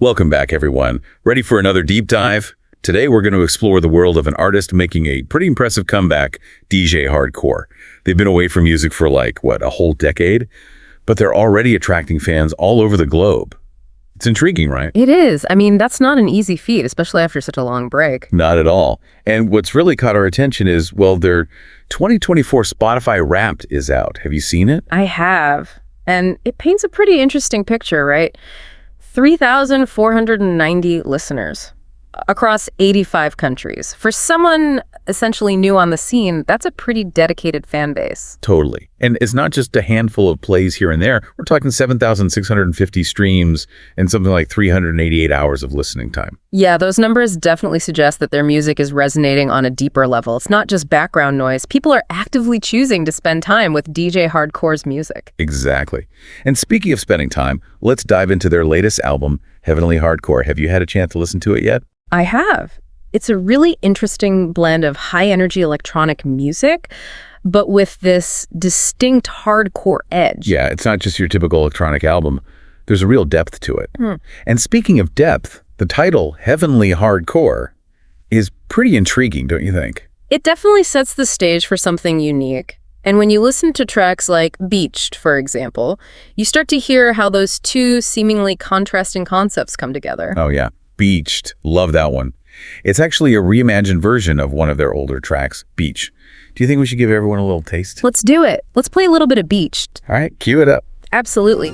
Welcome back, everyone. Ready for another deep dive? Today, we're going to explore the world of an artist making a pretty impressive comeback, Djhardcore. They've been away from music for a whole decade? But they're already attracting fans all over the globe. It's intriguing, right? It is. I mean, that's not an easy feat, especially after such a long break. Not at all. And what's really caught our attention is, their 2024 Spotify Wrapped is out. Have you seen it? I have. And it paints a pretty interesting picture, right? 3,490 listeners across 85 countries. For someone essentially new on the scene, that's a pretty dedicated fan base. Totally. And it's not just a handful of plays here and there. We're talking 7,650 streams and something like 388 hours of listening time. Yeah, those numbers definitely suggest that their music is resonating on a deeper level. It's not just background noise. People are actively choosing to spend time with Djhardcore's music. Exactly. And speaking of spending time, let's dive into their latest album, Heavenly Hardcore. Have you had a chance to listen to it yet? I have. It's a really interesting blend of high-energy electronic music, but with this distinct hardcore edge. Yeah, it's not just your typical electronic album. There's a real depth to it. And speaking of depth, the title, Heavenly Hardcore, is pretty intriguing, don't you think? It definitely sets the stage for something unique. And when you listen to tracks like Beached, for example, you start to hear how those two seemingly contrasting concepts come together. Oh, yeah. Beached. Love that one. It's actually a reimagined version of one of their older tracks, Beach. Do you think we should give everyone a little taste? Let's do it. Let's play a little bit of Beached. All right, cue it up. Absolutely.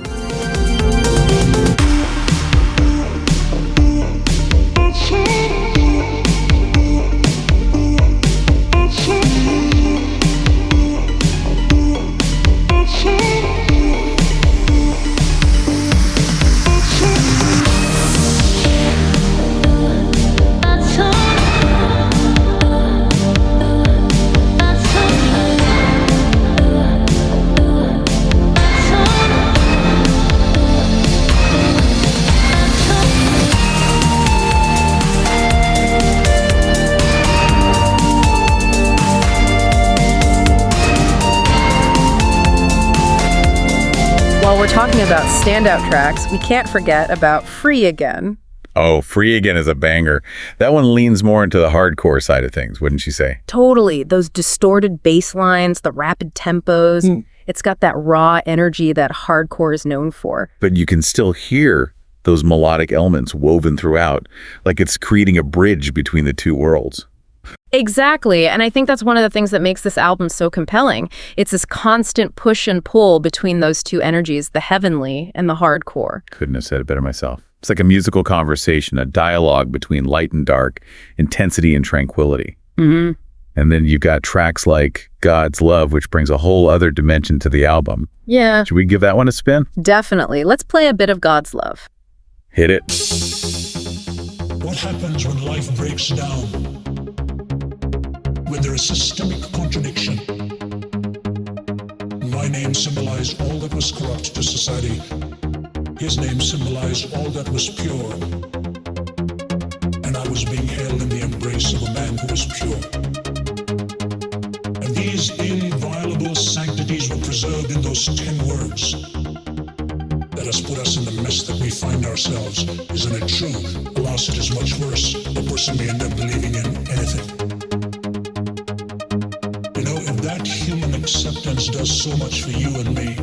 While we're talking about standout tracks, we can't forget about Free Again. Oh, Free Again is a banger. That one leans more into the hardcore side of things, wouldn't you say? Totally. Those distorted bass lines, the rapid tempos. It's got that raw energy that hardcore is known for. But you can still hear those melodic elements woven throughout, like it's creating a bridge between the two worlds. Exactly, and I think that's one of the things that makes this album so compelling. It's this constant push and pull between those two energies, the heavenly and the hardcore. Couldn't have said it better myself. It's like a musical conversation, a dialogue between light and dark, intensity and tranquility. And then you've got tracks like God's Love, which brings a whole other dimension to the album. Yeah. Should we give that one a spin? Definitely. Let's play a bit of God's Love. Hit it. What happens when life breaks down? When there is systemic contradiction? My name symbolized all that was corrupt to society. His name symbolized all that was pure. And I was being held in the embrace of a man who was pure. And these inviolable sanctities were preserved in those 10 words. That has put us in the mess that we find ourselves. Isn't it true? Alas, it is much worse. A person may end up believing in anything. That human acceptance does so much for you and me.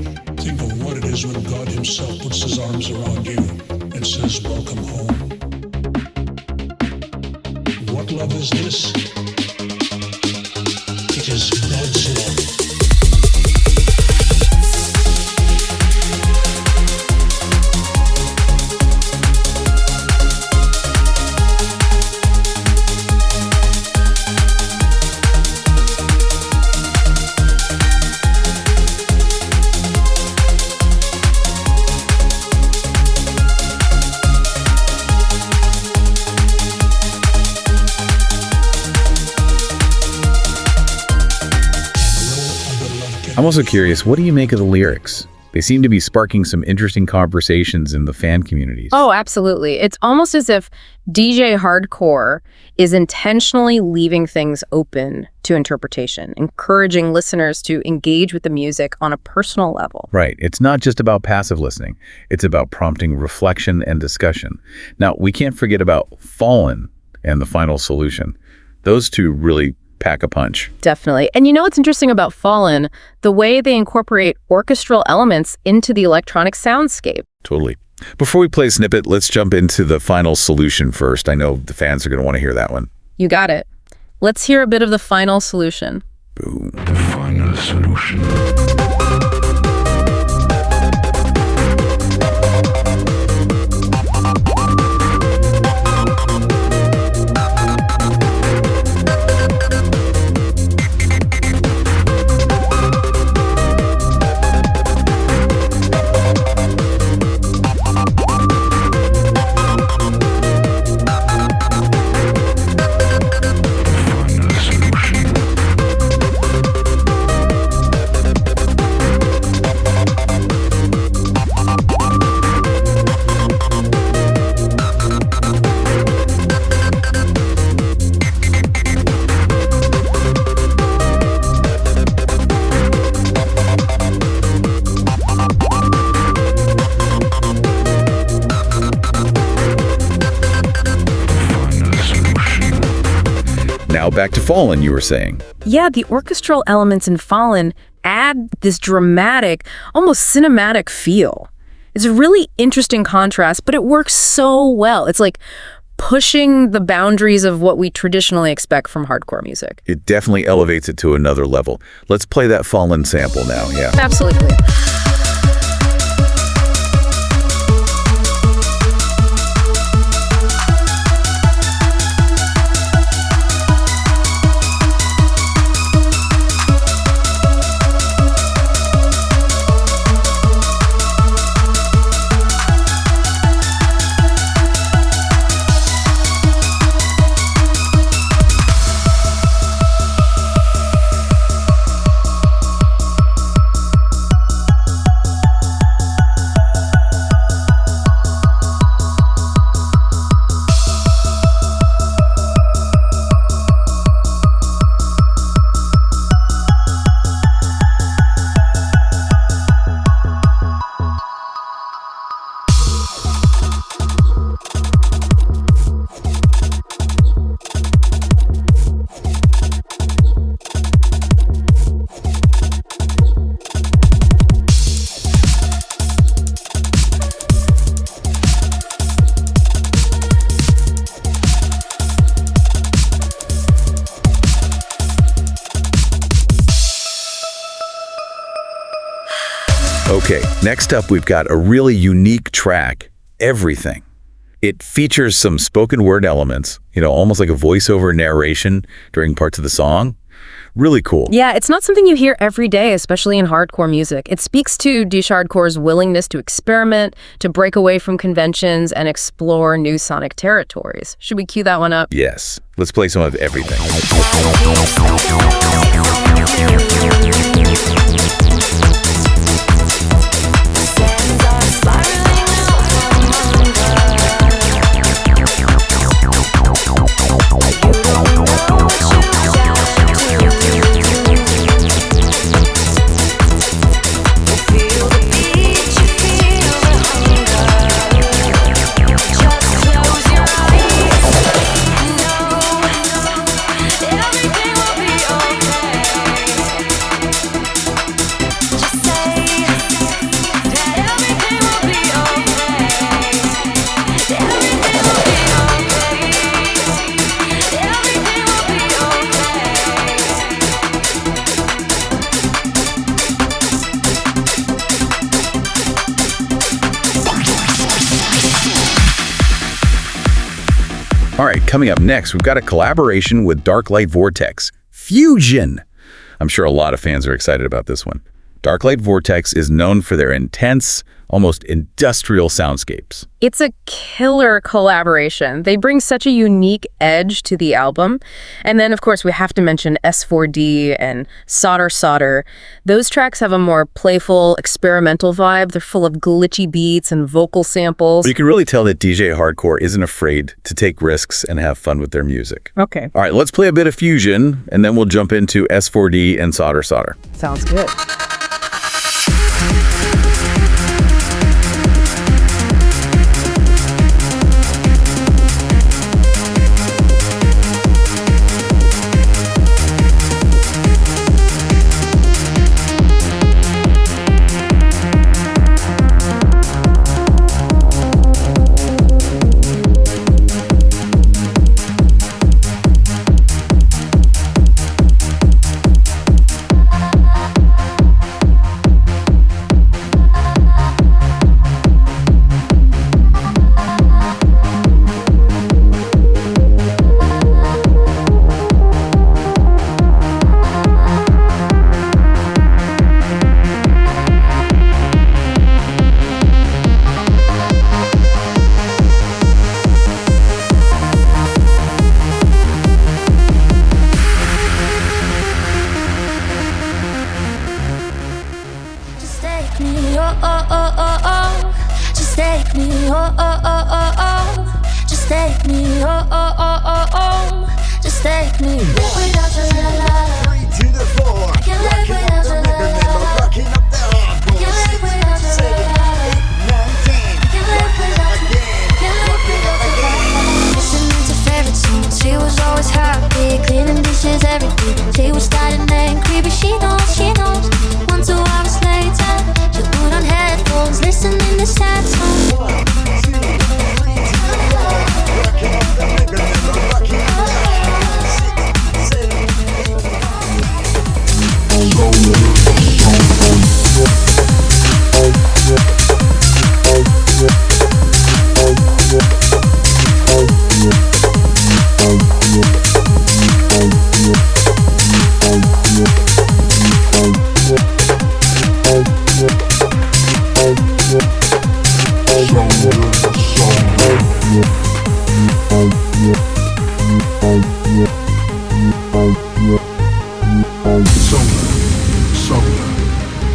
Think of what it is when God himself puts his arms around you and says, welcome home. What love is this? It is God's love. I'm also curious, what do you make of the lyrics? They seem to be sparking some interesting conversations in the fan communities. Oh, absolutely. It's almost as if Djhardcore is intentionally leaving things open to interpretation, encouraging listeners to engage with the music on a personal level. Right. It's not just about passive listening. It's about prompting reflection and discussion. Now, we can't forget about Fallen and The Final Solution. Those two really pack a punch. Definitely. And you know what's interesting about Fallen? The way they incorporate orchestral elements into the electronic soundscape. Totally. Before we play a snippet, let's jump into The Final Solution first. I know the fans are going to want to hear that one. You got it. Let's hear a bit of The Final Solution. Boom. The final solution. Now back to Fallen, you were saying. Yeah, the orchestral elements in Fallen add this dramatic, almost cinematic feel. It's a really interesting contrast, but it works so well. It's like pushing the boundaries of what we traditionally expect from hardcore music. It definitely elevates it to another level. Let's play that Fallen sample now, yeah. Absolutely. Okay, next up we've got a really unique track, Everything. It features some spoken word elements, almost like a voiceover narration during parts of the song. Really cool. Yeah, it's not something you hear every day, especially in hardcore music. It speaks to Djhardcore's willingness to experiment, to break away from conventions, and explore new sonic territories. Should we cue that one up? Yes. Let's play some of Everything. All right, coming up next, we've got a collaboration with Darklight Vortex, Fusion. I'm sure a lot of fans are excited about this one. Darklight Vortex is known for their intense, almost industrial soundscapes. It's a killer collaboration. They bring such a unique edge to the album. And then, of course, we have to mention S4D and Solder. Those tracks have a more playful, experimental vibe. They're full of glitchy beats and vocal samples. But you can really tell that Djhardcore isn't afraid to take risks and have fun with their music. Okay. All right, let's play a bit of fusion, and then we'll jump into S4D and Solder. Sounds good.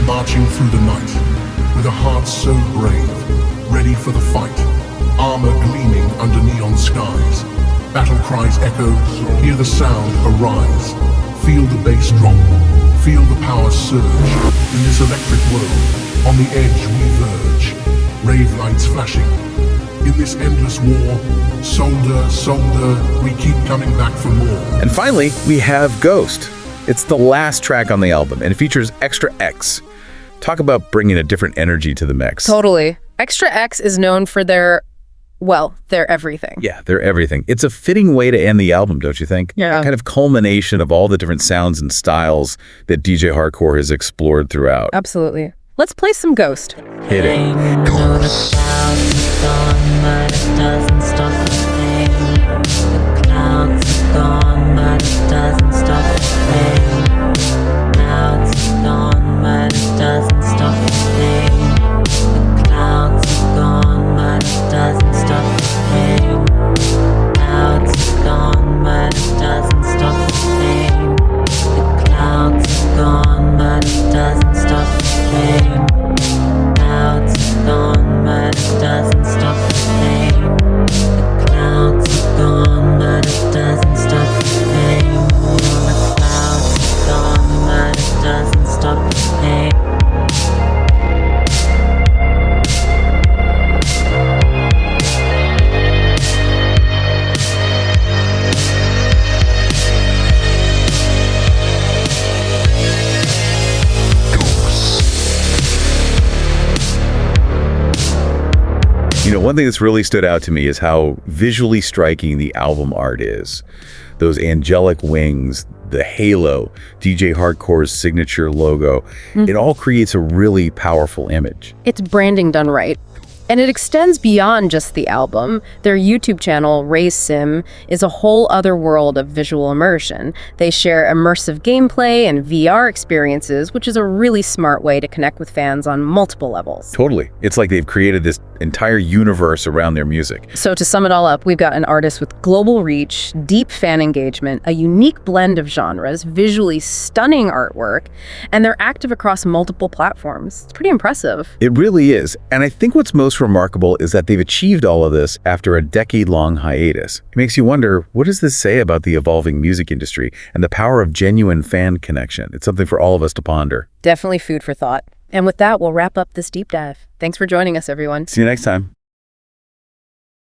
Marching through the night, with a heart so brave, ready for the fight, armor gleaming under neon skies, battle cries echo, hear the sound arise, feel the bass drop, feel the power surge, in this electric world, on the edge we verge, rave lights flashing, in this endless war, solder, we keep coming back for more. And finally, we have Ghost. It's the last track on the album, and it features Extra X. Talk about bringing a different energy to the mix. Totally. Extra X is known for their everything. Yeah, they're everything. It's a fitting way to end the album, don't you think? Yeah. A kind of culmination of all the different sounds and styles that Djhardcore has explored throughout. Absolutely. Let's play some Ghost. Hit it. You know, one thing that's really stood out to me is how visually striking the album art is. Those angelic wings, the halo, Djhardcore's signature logo, it all creates a really powerful image. It's branding done right. And it extends beyond just the album. Their YouTube channel, Raise Sim, is a whole other world of visual immersion. They share immersive gameplay and VR experiences, which is a really smart way to connect with fans on multiple levels. Totally. It's like they've created this entire universe around their music. So to sum it all up, we've got an artist with global reach, deep fan engagement, a unique blend of genres, visually stunning artwork, and they're active across multiple platforms. It's pretty impressive. It really is. And I think what's most remarkable is that they've achieved all of this after a decade-long hiatus. It makes you wonder, what does this say about the evolving music industry and the power of genuine fan connection? It's something for all of us to ponder. Definitely food for thought. And with that, we'll wrap up this deep dive. Thanks for joining us, everyone. See you next time.